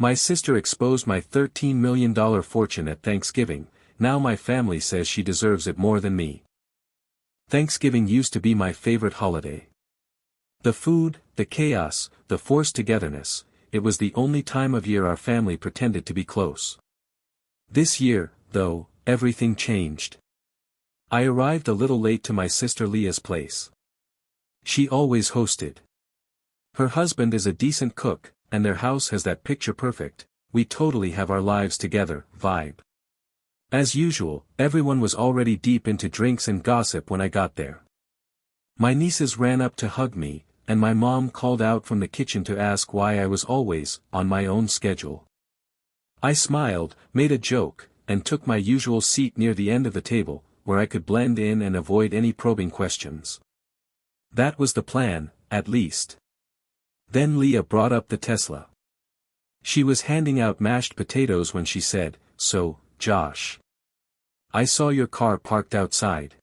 My sister exposed my $13 million fortune at Thanksgiving. Now my family says she deserves it more than me. Thanksgiving used to be my favorite holiday. The food, the chaos, the forced togetherness, it was the only time of year our family pretended to be close. This year, though, everything changed. I arrived a little late to my sister Leah's place. She always hosted. Her husband is a decent cook, and their house has that picture-perfect, we totally have our lives together vibe. As usual, everyone was already deep into drinks and gossip when I got there. My nieces ran up to hug me, and my mom called out from the kitchen to ask why I was always on my own schedule. I smiled, made a joke, and took my usual seat near the end of the table, where I could blend in and avoid any probing questions. That was the plan, at least. Then Leah brought up the Tesla. She was handing out mashed potatoes when she said, "So, Josh, I saw your car parked outside.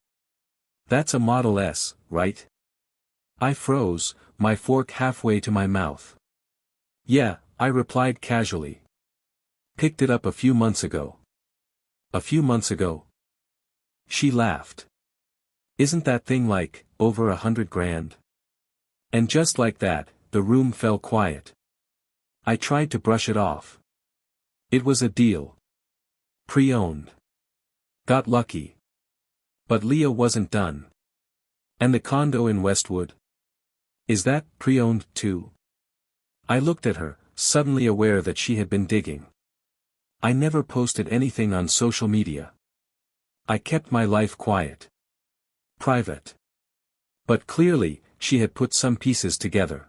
That's a Model S, right?" I froze, my fork halfway to my mouth. "Yeah," I replied casually. "Picked it up a few months ago." "A few months ago?" She laughed. "Isn't that thing like, over $100,000? And just like that, the room fell quiet. I tried to brush it off. It was a deal. Pre-owned. Got lucky. But Leah wasn't done. "And the condo in Westwood? Is that pre-owned too?" I looked at her, suddenly aware that she had been digging. I never posted anything on social media. I kept my life quiet. Private. But clearly, she had put some pieces together.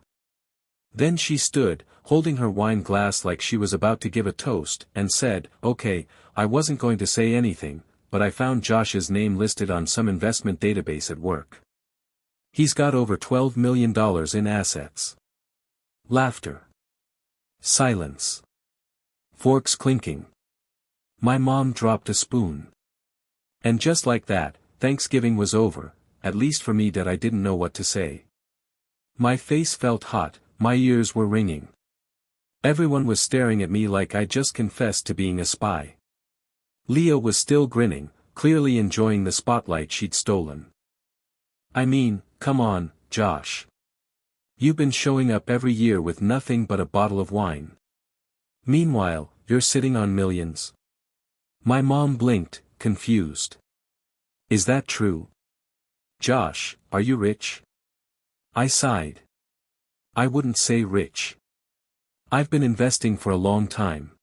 Then she stood, holding her wine glass like she was about to give a toast, and said, "Okay, I wasn't going to say anything, but I found Josh's name listed on some investment database at work. He's got over $12 million in assets." Laughter. Silence. Forks clinking. My mom dropped a spoon. And just like that, Thanksgiving was over, at least for me that I didn't know what to say. My face felt hot, my ears were ringing. Everyone was staring at me like I just confessed to being a spy. Leah was still grinning, clearly enjoying the spotlight she'd stolen. "I mean, come on, Josh. You've been showing up every year with nothing but a bottle of wine. Meanwhile, you're sitting on millions." My mom blinked, confused. "Is that true? Josh, are you rich?" I sighed. "I wouldn't say rich. I've been investing for a long time.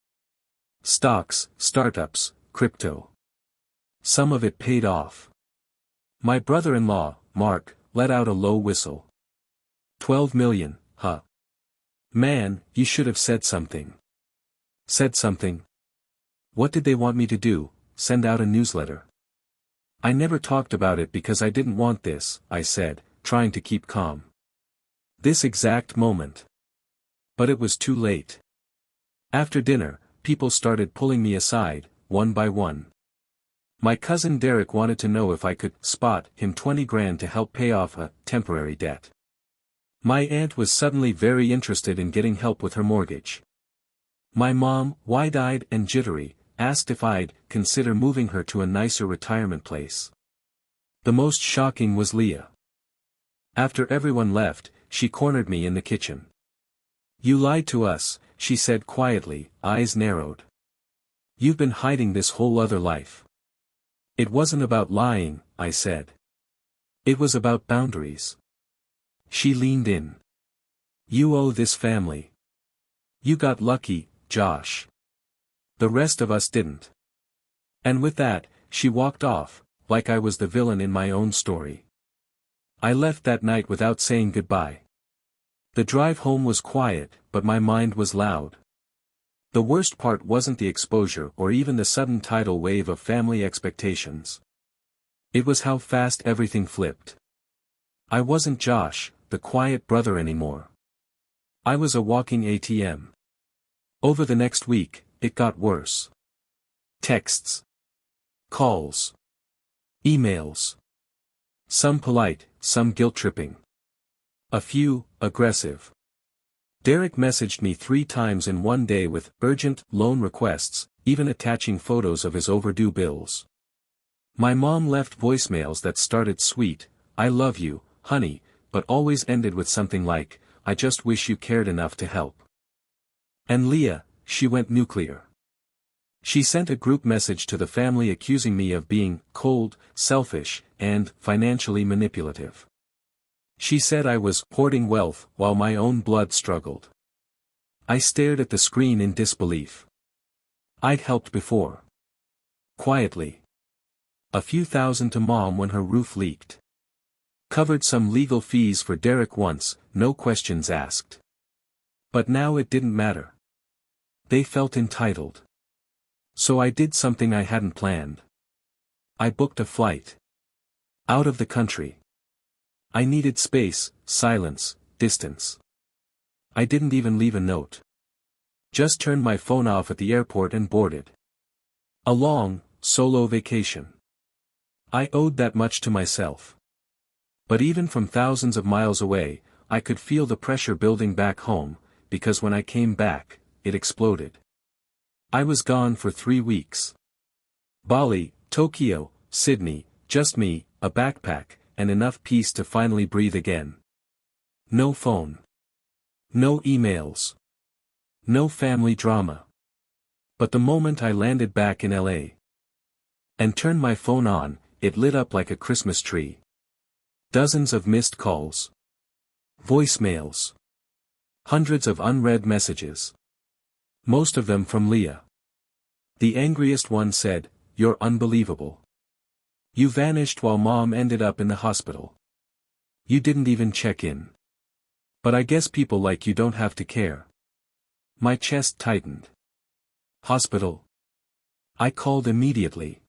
Stocks, startups, crypto. Some of it paid off." My brother-in-law, Mark, let out a low whistle. "12 million, huh? Man, you should have said something." "Said something? What did they want me to do, send out a newsletter?" "I never talked about it because I didn't want this," I said, trying to keep calm. "This exact moment." But it was too late. After dinner, people started pulling me aside, one by one. My cousin Derek wanted to know if I could spot him 20 grand to help pay off a temporary debt. My aunt was suddenly very interested in getting help with her mortgage. My mom, wide-eyed and jittery, asked if I'd consider moving her to a nicer retirement place. The most shocking was Leah. After everyone left, she cornered me in the kitchen. "You lied to us," she said quietly, eyes narrowed. "You've been hiding this whole other life." "It wasn't about lying," I said. "It was about boundaries." She leaned in. "You owe this family. You got lucky, Josh. The rest of us didn't." And with that, she walked off, like I was the villain in my own story. I left that night without saying goodbye. The drive home was quiet, but my mind was loud. The worst part wasn't the exposure or even the sudden tidal wave of family expectations. It was how fast everything flipped. I wasn't Josh, the quiet brother anymore. I was a walking ATM. Over the next week, it got worse. Texts. Calls. Emails. Some polite, some guilt-tripping. A few, aggressive. Derek messaged me 3 times in one day with urgent loan requests, even attaching photos of his overdue bills. My mom left voicemails that started sweet, "I love you, honey," but always ended with something like, "I just wish you cared enough to help." And Leah, she went nuclear. She sent a group message to the family accusing me of being cold, selfish, and financially manipulative. She said I was hoarding wealth while my own blood struggled. I stared at the screen in disbelief. I'd helped before. Quietly. A few thousand to mom when her roof leaked. Covered some legal fees for Derek once, no questions asked. But now it didn't matter. They felt entitled. So I did something I hadn't planned. I booked a flight. Out of the country. I needed space, silence, distance. I didn't even leave a note. Just turned my phone off at the airport and boarded. A long, solo vacation. I owed that much to myself. But even from thousands of miles away, I could feel the pressure building back home, because when I came back, it exploded. I was gone for 3 weeks. Bali, Tokyo, Sydney, just me, a backpack, and enough peace to finally breathe again. No phone. No emails. No family drama. But the moment I landed back in LA and turned my phone on, it lit up like a Christmas tree. Dozens of missed calls. Voicemails. Hundreds of unread messages. Most of them from Leah. The angriest one said, "You're unbelievable. You vanished while mom ended up in the hospital. You didn't even check in. But I guess people like you don't have to care." My chest tightened. Hospital? I called immediately.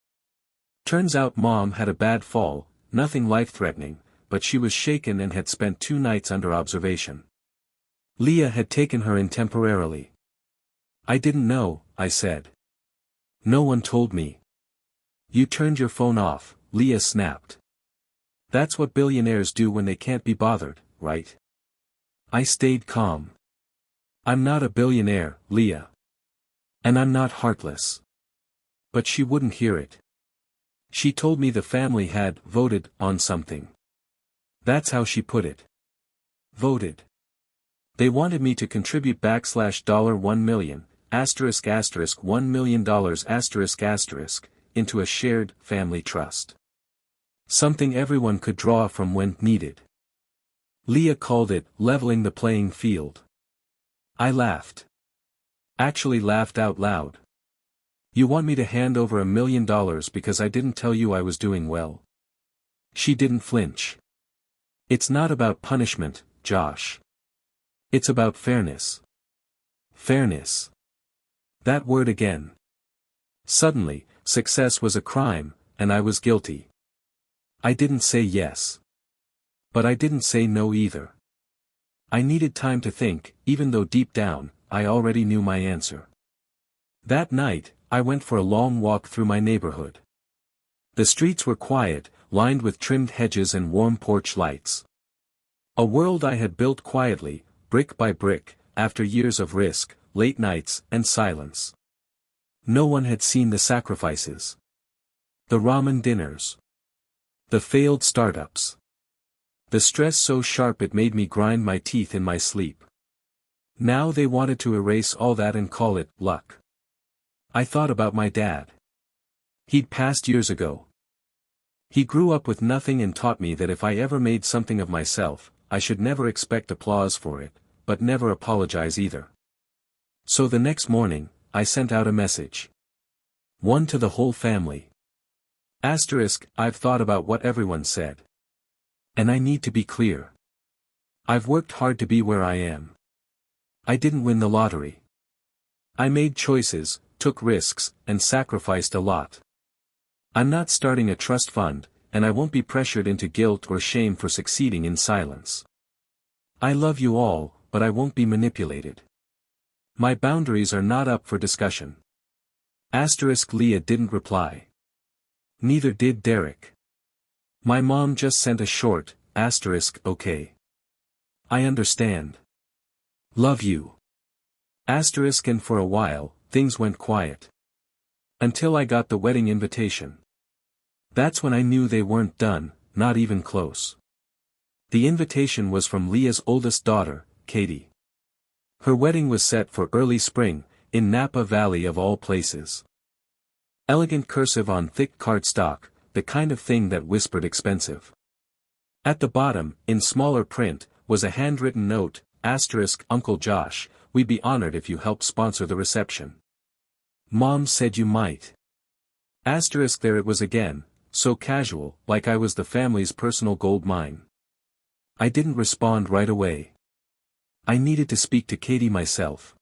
Turns out mom had a bad fall, nothing life-threatening, but she was shaken and had spent 2 nights under observation. Leah had taken her in temporarily. "I didn't know," I said. "No one told me." "You turned your phone off," Leah snapped. "That's what billionaires do when they can't be bothered, right?" I stayed calm. "I'm not a billionaire, Leah. And I'm not heartless." But she wouldn't hear it. She told me the family had voted on something. That's how she put it. Voted. They wanted me to contribute $1 million, $1 million, into a shared family trust. Something everyone could draw from when needed. Leah called it leveling the playing field. I laughed. Actually laughed out loud. "You want me to hand over $1 million because I didn't tell you I was doing well?" She didn't flinch. "It's not about punishment, Josh. It's about fairness." Fairness. That word again. Suddenly, success was a crime, and I was guilty. I didn't say yes. But I didn't say no either. I needed time to think, even though deep down, I already knew my answer. That night, I went for a long walk through my neighborhood. The streets were quiet, lined with trimmed hedges and warm porch lights. A world I had built quietly, brick by brick, after years of risk, late nights, and silence. No one had seen the sacrifices. The ramen dinners. The failed startups. The stress so sharp it made me grind my teeth in my sleep. Now they wanted to erase all that and call it luck. I thought about my dad. He'd passed years ago. He grew up with nothing and taught me that if I ever made something of myself, I should never expect applause for it, but never apologize either. So the next morning, I sent out a message. One to the whole family. I've thought about what everyone said. And I need to be clear. I've worked hard to be where I am. I didn't win the lottery. I made choices, took risks, and sacrificed a lot. I'm not starting a trust fund, and I won't be pressured into guilt or shame for succeeding in silence. I love you all, but I won't be manipulated. My boundaries are not up for discussion. Leah didn't reply. Neither did Derek. My mom just sent a short, okay. I understand. Love you. Asterisk. And for a while, things went quiet. Until I got the wedding invitation. That's when I knew they weren't done, not even close. The invitation was from Leah's oldest daughter, Katie. Her wedding was set for early spring, in Napa Valley of all places. Elegant cursive on thick cardstock, the kind of thing that whispered expensive. At the bottom, in smaller print, was a handwritten note, asterisk, Uncle Josh, we'd be honored if you help sponsor the reception. Mom said you might. Asterisk. There it was again, so casual, like I was the family's personal gold mine. I didn't respond right away. I needed to speak to Katie myself.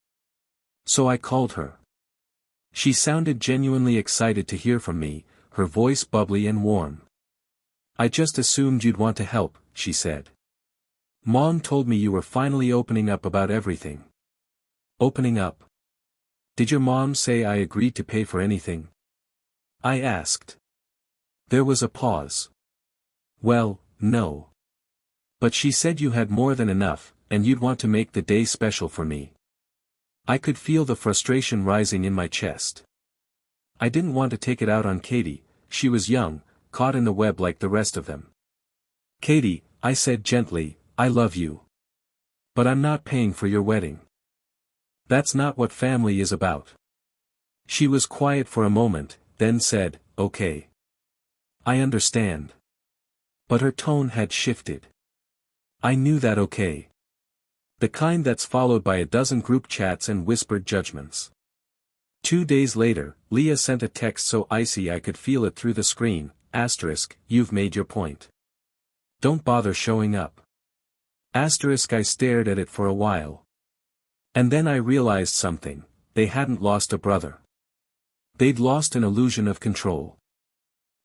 So I called her. She sounded genuinely excited to hear from me, her voice bubbly and warm. I just assumed you'd want to help, she said. Mom told me you were finally opening up about everything. Opening up? Did your mom say I agreed to pay for anything? I asked. There was a pause. Well, no. But she said you had more than enough, and you'd want to make the day special for me. I could feel the frustration rising in my chest. I didn't want to take it out on Katie, she was young, caught in the web like the rest of them. Katie, I said gently, I love you. But I'm not paying for your wedding. That's not what family is about. She was quiet for a moment, then said, okay. I understand. But her tone had shifted. I knew that okay. The kind that's followed by a dozen group chats and whispered judgments. 2 days later, Leah sent a text so icy I could feel it through the screen, asterisk, you've made your point. Don't bother showing up. Asterisk. I stared at it for a while. And then I realized something, they hadn't lost a brother. They'd lost an illusion of control.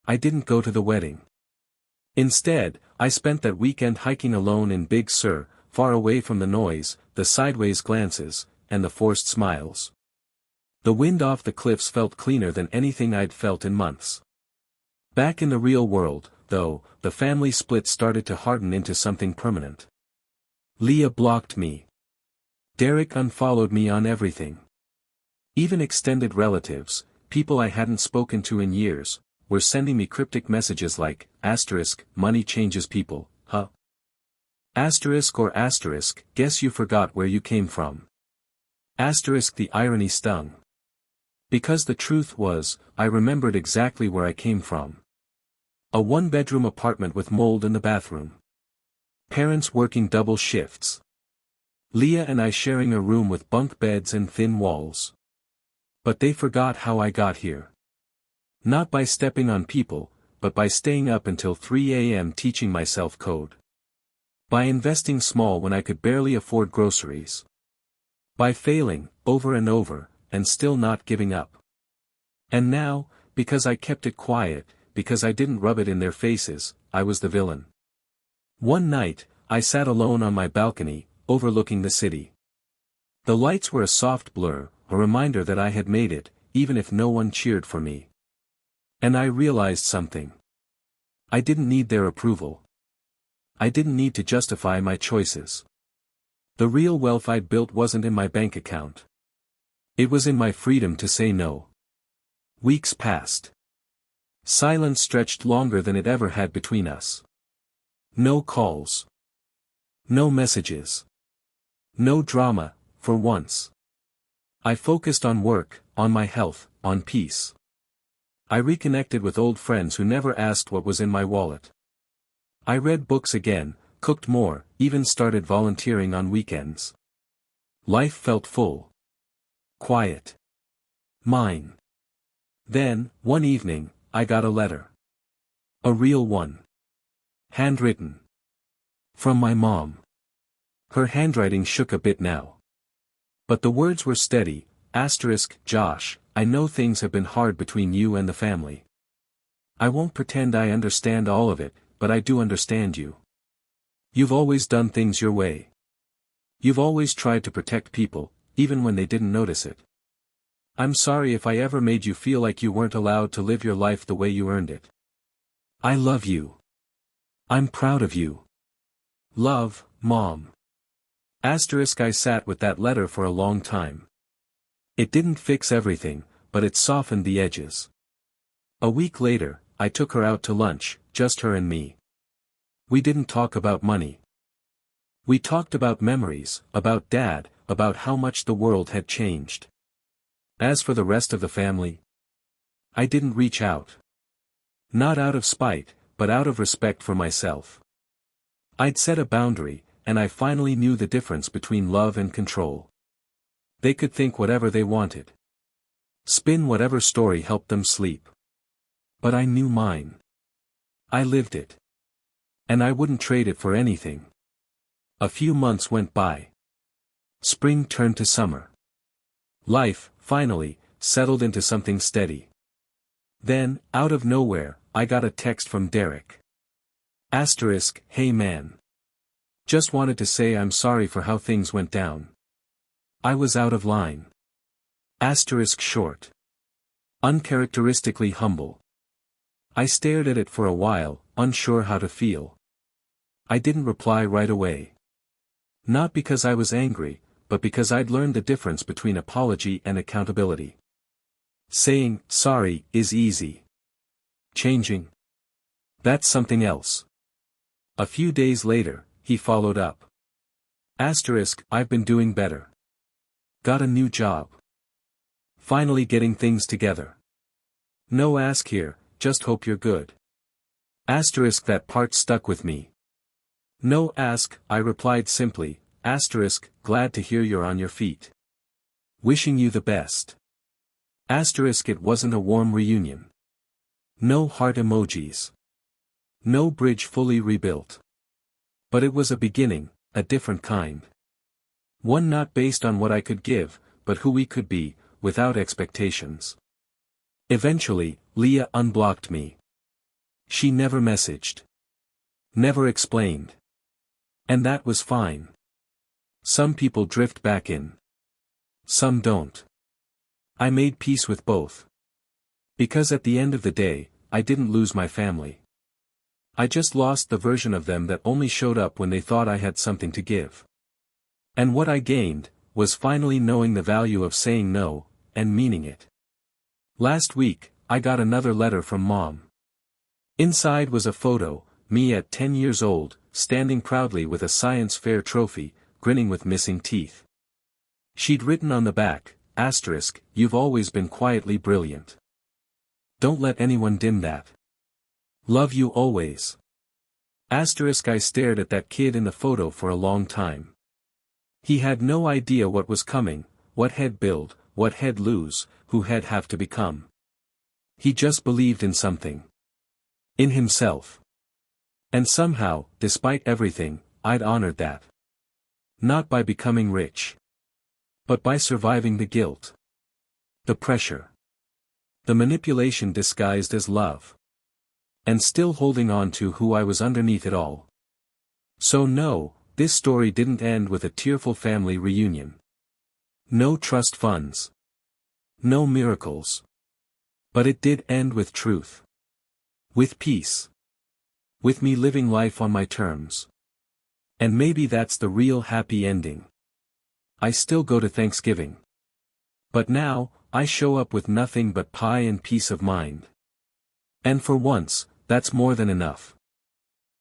I didn't go to the wedding. Instead, I spent that weekend hiking alone in Big Sur, far away from the noise, the sideways glances, and the forced smiles. The wind off the cliffs felt cleaner than anything I'd felt in months. Back in the real world, though, the family split started to harden into something permanent. Leah blocked me. Derek unfollowed me on everything. Even extended relatives, people I hadn't spoken to in years, were sending me cryptic messages like, asterisk, money changes people, huh? Asterisk or asterisk, guess you forgot where you came from. Asterisk. The irony stung. Because the truth was, I remembered exactly where I came from. A one-bedroom apartment with mold in the bathroom. Parents working double shifts. Leah and I sharing a room with bunk beds and thin walls. But they forgot how I got here. Not by stepping on people, but by staying up until 3 a.m. teaching myself code. By investing small when I could barely afford groceries. By failing, over and over, and still not giving up. And now, because I kept it quiet, because I didn't rub it in their faces, I was the villain. One night, I sat alone on my balcony, overlooking the city. The lights were a soft blur, a reminder that I had made it, even if no one cheered for me. And I realized something. I didn't need their approval. I didn't need to justify my choices. The real wealth I'd built wasn't in my bank account. It was in my freedom to say no. Weeks passed. Silence stretched longer than it ever had between us. No calls. No messages. No drama, for once. I focused on work, on my health, on peace. I reconnected with old friends who never asked what was in my wallet. I read books again, cooked more, even started volunteering on weekends. Life felt full. Quiet. Mine. Then, one evening, I got a letter. A real one. Handwritten. From my mom. Her handwriting shook a bit now. But the words were steady, asterisk, Josh, I know things have been hard between you and the family. I won't pretend I understand all of it, but I do understand you. You've always done things your way. You've always tried to protect people, even when they didn't notice it. I'm sorry if I ever made you feel like you weren't allowed to live your life the way you earned it. I love you. I'm proud of you. Love, Mom. Asterisk I sat with that letter for a long time. It didn't fix everything, but it softened the edges. A week later, I took her out to lunch, just her and me. We didn't talk about money. We talked about memories, about Dad, about how much the world had changed. As for the rest of the family, I didn't reach out. Not out of spite, but out of respect for myself. I'd set a boundary, and I finally knew the difference between love and control. They could think whatever they wanted. Spin whatever story helped them sleep. But I knew mine. I lived it. And I wouldn't trade it for anything. A few months went by. Spring turned to summer. Life, finally, settled into something steady. Then, out of nowhere, I got a text from Derek. Asterisk, hey man. Just wanted to say I'm sorry for how things went down. I was out of line. Asterisk short. Uncharacteristically humble. I stared at it for a while, unsure how to feel. I didn't reply right away. Not because I was angry, but because I'd learned the difference between apology and accountability. Saying, sorry, is easy. Changing. That's something else. A few days later, he followed up. Asterisk, I've been doing better. Got a new job. Finally getting things together. No ask here, just hope you're good. Asterisk that part stuck with me. No ask, I replied simply, asterisk, glad to hear you're on your feet. Wishing you the best. Asterisk it wasn't a warm reunion. No heart emojis. No bridge fully rebuilt. But it was a beginning, a different kind. One not based on what I could give, but who we could be, without expectations. Eventually, Leah unblocked me. She never messaged. Never explained. And that was fine. Some people drift back in. Some don't. I made peace with both. Because at the end of the day, I didn't lose my family. I just lost the version of them that only showed up when they thought I had something to give. And what I gained, was finally knowing the value of saying no, and meaning it. Last week, I got another letter from Mom. Inside was a photo, me at 10 years old, standing proudly with a science fair trophy, grinning with missing teeth. She'd written on the back, asterisk, you've always been quietly brilliant. Don't let anyone dim that. Love you always. Asterisk I stared at that kid in the photo for a long time. He had no idea what was coming, what he'd build, what he'd lose, who he'd have to become. He just believed in something. In himself. And somehow, despite everything, I'd honored that. Not by becoming rich. But by surviving the guilt. The pressure. The manipulation disguised as love. And still holding on to who I was underneath it all. So no, this story didn't end with a tearful family reunion. No trust funds. No miracles. But it did end with truth. With peace. With me living life on my terms. And maybe that's the real happy ending. I still go to Thanksgiving. But now, I show up with nothing but pie and peace of mind. And for once, that's more than enough.